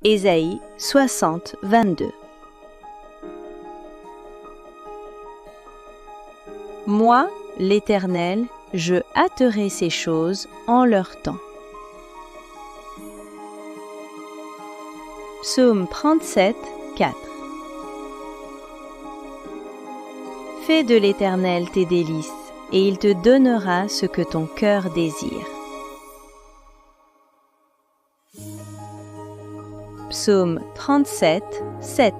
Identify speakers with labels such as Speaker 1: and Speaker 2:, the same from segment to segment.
Speaker 1: Ésaïe 60, 22. Moi, l'Éternel, je hâterai ces choses en leur temps. Psaume 37, 4. Fais de l'Éternel tes délices, et il te donnera ce que ton cœur désire. Psaume 37, 7.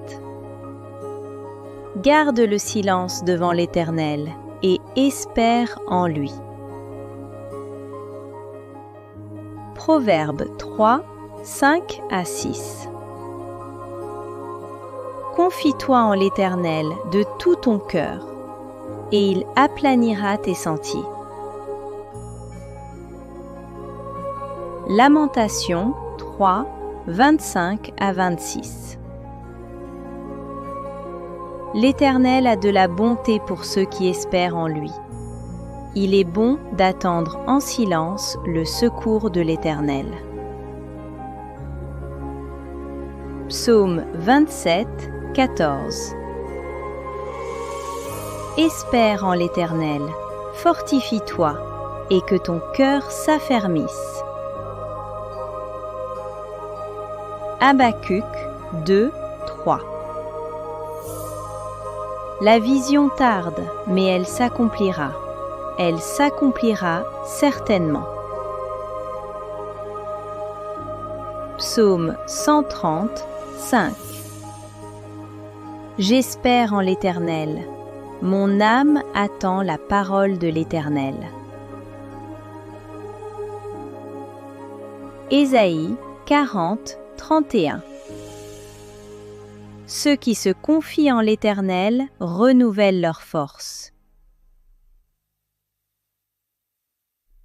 Speaker 1: Garde le silence devant l'Éternel et espère en lui. Proverbe 3, 5 à 6. Confie-toi en l'Éternel de tout ton cœur, et il aplanira tes sentiers. Lamentation 3, 25 à 26. L'Éternel a de la bonté pour ceux qui espèrent en lui. Il est bon d'attendre en silence le secours de l'Éternel. Psaume 27, 14. Espère en l'Éternel, fortifie-toi, et que ton cœur s'affermisse. Habacuc 2, 3. La vision tarde, mais elle s'accomplira. Elle s'accomplira certainement. Psaume 130, 5. J'espère en l'Éternel. Mon âme attend la parole de l'Éternel. Ésaïe 40, 31. Ceux qui se confient en l'Éternel renouvellent leur force.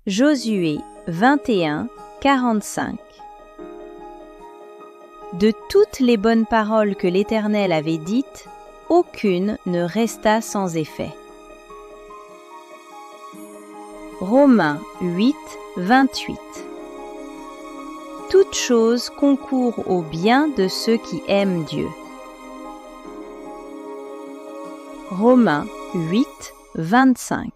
Speaker 1: Josué 21, 45. De toutes les bonnes paroles que l'Éternel avait dites, aucune ne resta sans effet. Romains 8, 28. Toute chose concourt au bien de ceux qui aiment Dieu. Romains 8, 25.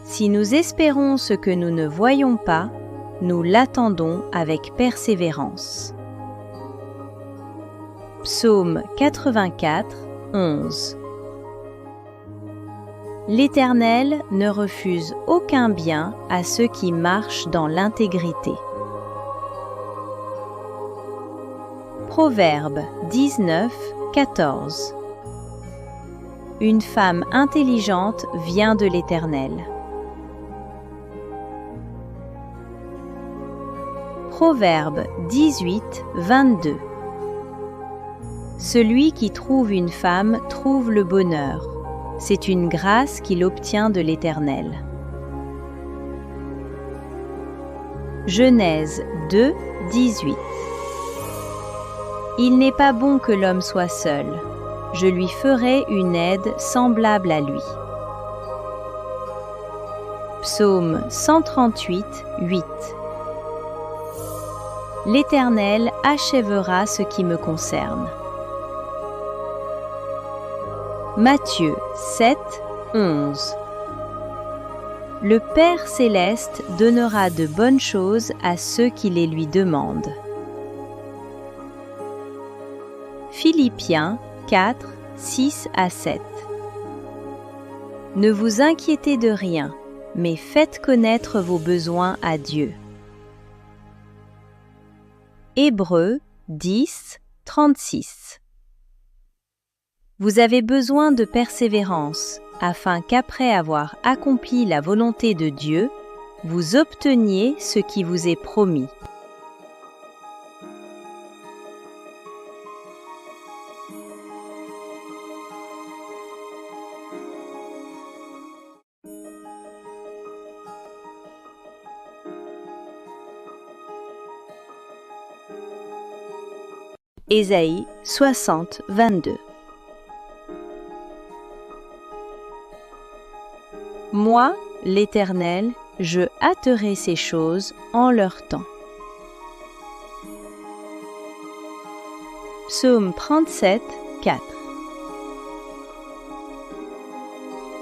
Speaker 1: Si nous espérons ce que nous ne voyons pas, nous l'attendons avec persévérance. Psaume 84, 11. L'Éternel ne refuse aucun bien à ceux qui marchent dans l'intégrité. Proverbe 19, 14. Une femme intelligente vient de l'Éternel. Proverbe 18, 22. Celui qui trouve une femme trouve le bonheur. C'est une grâce qu'il obtient de l'Éternel. Genèse 2, 18. Il n'est pas bon que l'homme soit seul. Je lui ferai une aide semblable à lui. Psaume 138, 8. L'Éternel achèvera ce qui me concerne. Matthieu 7, 11. Le Père céleste donnera de bonnes choses à ceux qui les lui demandent. Philippiens 4, 6 à 7. Ne vous inquiétez de rien, mais faites connaître vos besoins à Dieu. Hébreux 10, 36. Vous avez besoin de persévérance, afin qu'après avoir accompli la volonté de Dieu, vous obteniez ce qui vous est promis. Ésaïe 60, 22. Moi, l'Éternel, je hâterai ces choses en leur temps. Psaume 37, 4.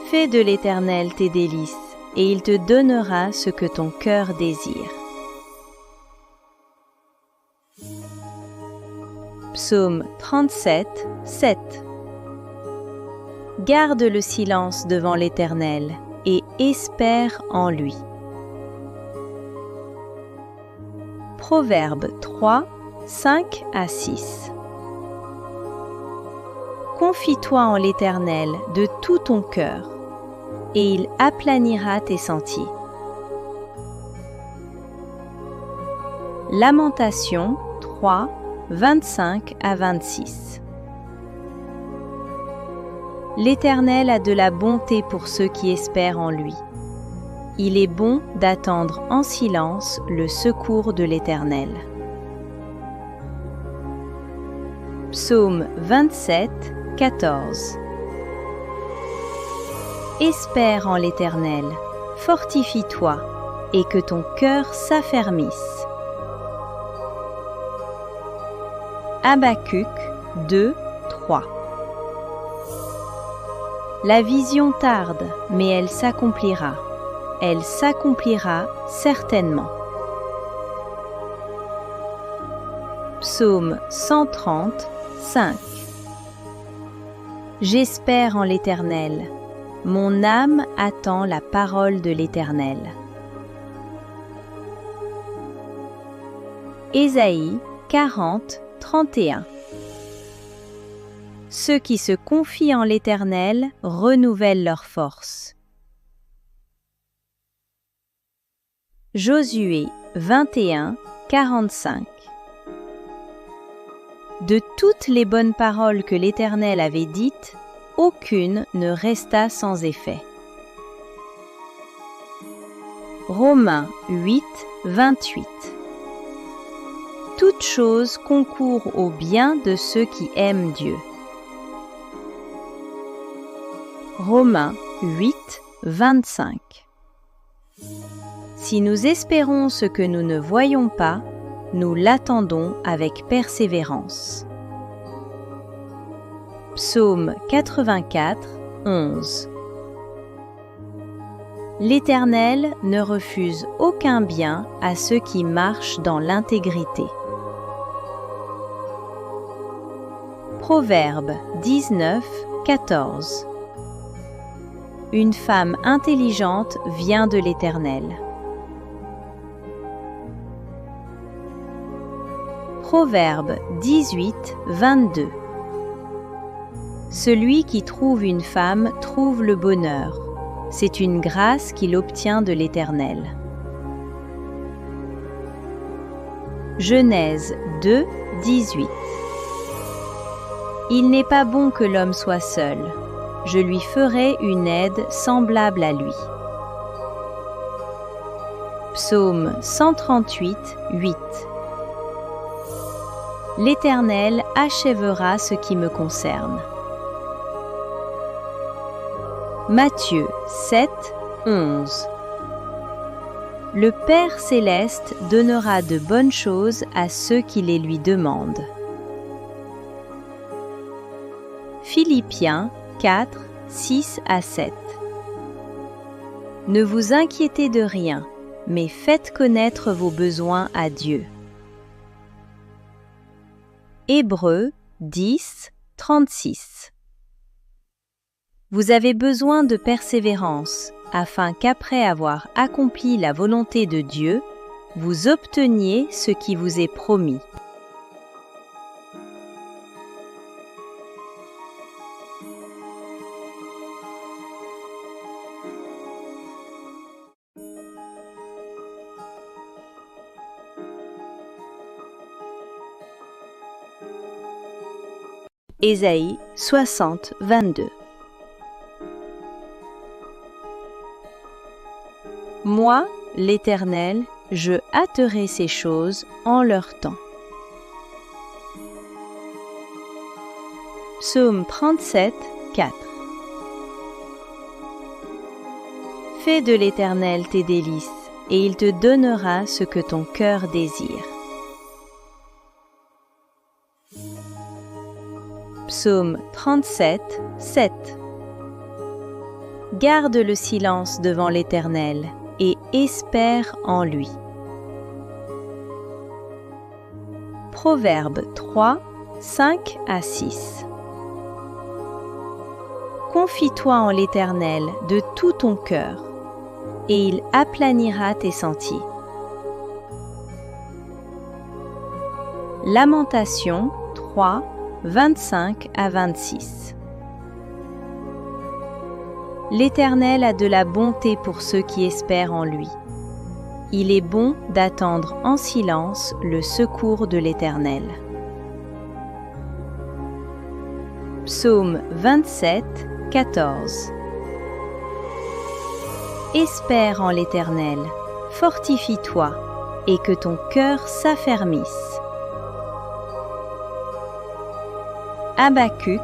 Speaker 1: Fais de l'Éternel tes délices, et il te donnera ce que ton cœur désire. Psaume 37, 7. Garde le silence devant l'Éternel, et espère en lui. Proverbe 3, 5 à 6. Confie-toi en l'Éternel de tout ton cœur, et il aplanira tes sentiers. Lamentation 3, 25 à 26. L'Éternel a de la bonté pour ceux qui espèrent en lui. Il est bon d'attendre en silence le secours de l'Éternel. Psaume 27, 14. Espère en l'Éternel, fortifie-toi, et que ton cœur s'affermisse. Habacuc 2, 3. La vision tarde, mais elle s'accomplira. Elle s'accomplira certainement. Psaume 130, 5. J'espère en l'Éternel. Mon âme attend la parole de l'Éternel. Ésaïe 40, 31. Ceux qui se confient en l'Éternel renouvellent leur force. Josué 21, 45. De toutes les bonnes paroles que l'Éternel avait dites, aucune ne resta sans effet. Romains 8, 28. Toute chose concourt au bien de ceux qui aiment Dieu. Romains 8, 25. Si nous espérons ce que nous ne voyons pas, nous l'attendons avec persévérance. Psaume 84, 11. L'Éternel ne refuse aucun bien à ceux qui marchent dans l'intégrité. Proverbe 19, 14. Une femme intelligente vient de l'Éternel. Proverbe 18, 22. Celui qui trouve une femme trouve le bonheur. C'est une grâce qu'il obtient de l'Éternel. Genèse 2, 18. Il n'est pas bon que l'homme soit seul. Je lui ferai une aide semblable à lui. Psaume 138, 8. L'Éternel achèvera ce qui me concerne. Matthieu 7, 11. Le Père céleste donnera de bonnes choses à ceux qui les lui demandent. Philippiens 4, 6 à 7. Ne vous inquiétez de rien, mais faites connaître vos besoins à Dieu. Hébreux 10, 36. Vous avez besoin de persévérance, afin qu'après avoir accompli la volonté de Dieu, vous obteniez ce qui vous est promis. Ésaïe 60, 22. Moi, l'Éternel, je hâterai ces choses en leur temps. Psaume 37, 4. Fais de l'Éternel tes délices, et il te donnera ce que ton cœur désire. Psaume 37, 7. Garde le silence devant l'Éternel et espère en lui. Proverbe 3, 5 à 6. Confie-toi en l'Éternel de tout ton cœur, et il aplanira tes sentiers. Lamentation 3, 25 à 26. L'Éternel a de la bonté pour ceux qui espèrent en lui. Il est bon d'attendre en silence le secours de l'Éternel. Psaume 27, 14. Espère en l'Éternel, fortifie-toi, et que ton cœur s'affermisse. Habacuc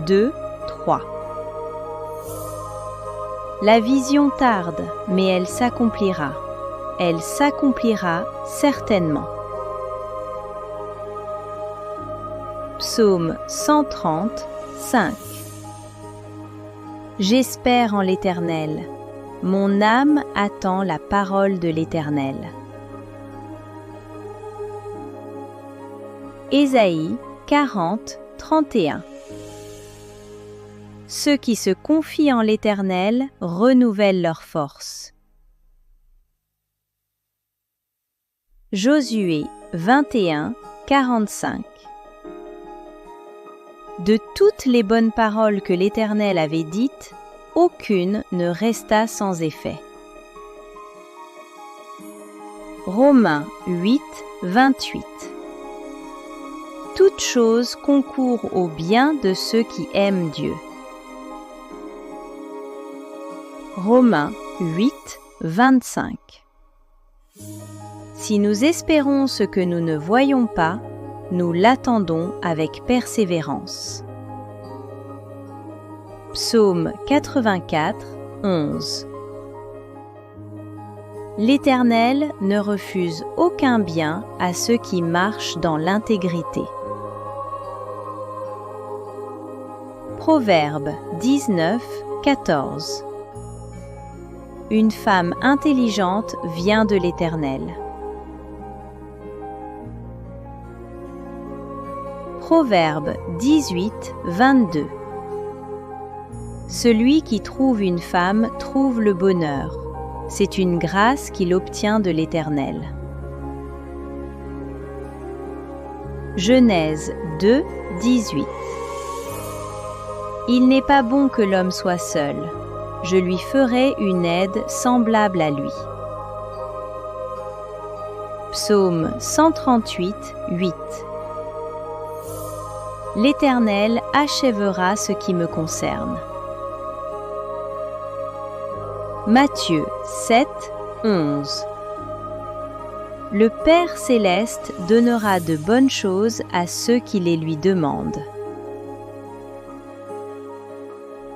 Speaker 1: 2, 3. La vision tarde, mais elle s'accomplira. Elle s'accomplira certainement. Psaume 130, 5. J'espère en l'Éternel. Mon âme attend la parole de l'Éternel. Ésaïe 40, 31. Ceux qui se confient en l'Éternel renouvellent leur force. Josué 21, 45. De toutes les bonnes paroles que l'Éternel avait dites, aucune ne resta sans effet. Romains 8, 28. Toute chose concourt au bien de ceux qui aiment Dieu. Romains 8, 25. Si nous espérons ce que nous ne voyons pas, nous l'attendons avec persévérance. Psaume 84, 11. L'Éternel ne refuse aucun bien à ceux qui marchent dans l'intégrité. Proverbe 19, 14. Une femme intelligente vient de l'Éternel. Proverbe 18, 22. Celui qui trouve une femme trouve le bonheur. C'est une grâce qu'il obtient de l'Éternel. Genèse 2, 18. Il n'est pas bon que l'homme soit seul. Je lui ferai une aide semblable à lui. Psaume 138, 8. L'Éternel achèvera ce qui me concerne. Matthieu 7, 11. Le Père céleste donnera de bonnes choses à ceux qui les lui demandent.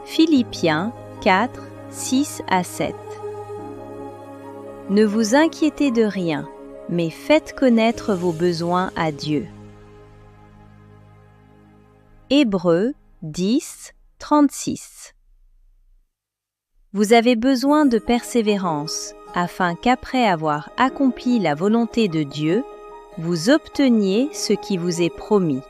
Speaker 1: Philippiens 4, 6 à 7. Ne vous inquiétez de rien, mais faites connaître vos besoins à Dieu. Hébreux 10, 36. Vous avez besoin de persévérance, afin qu'après avoir accompli la volonté de Dieu, vous obteniez ce qui vous est promis.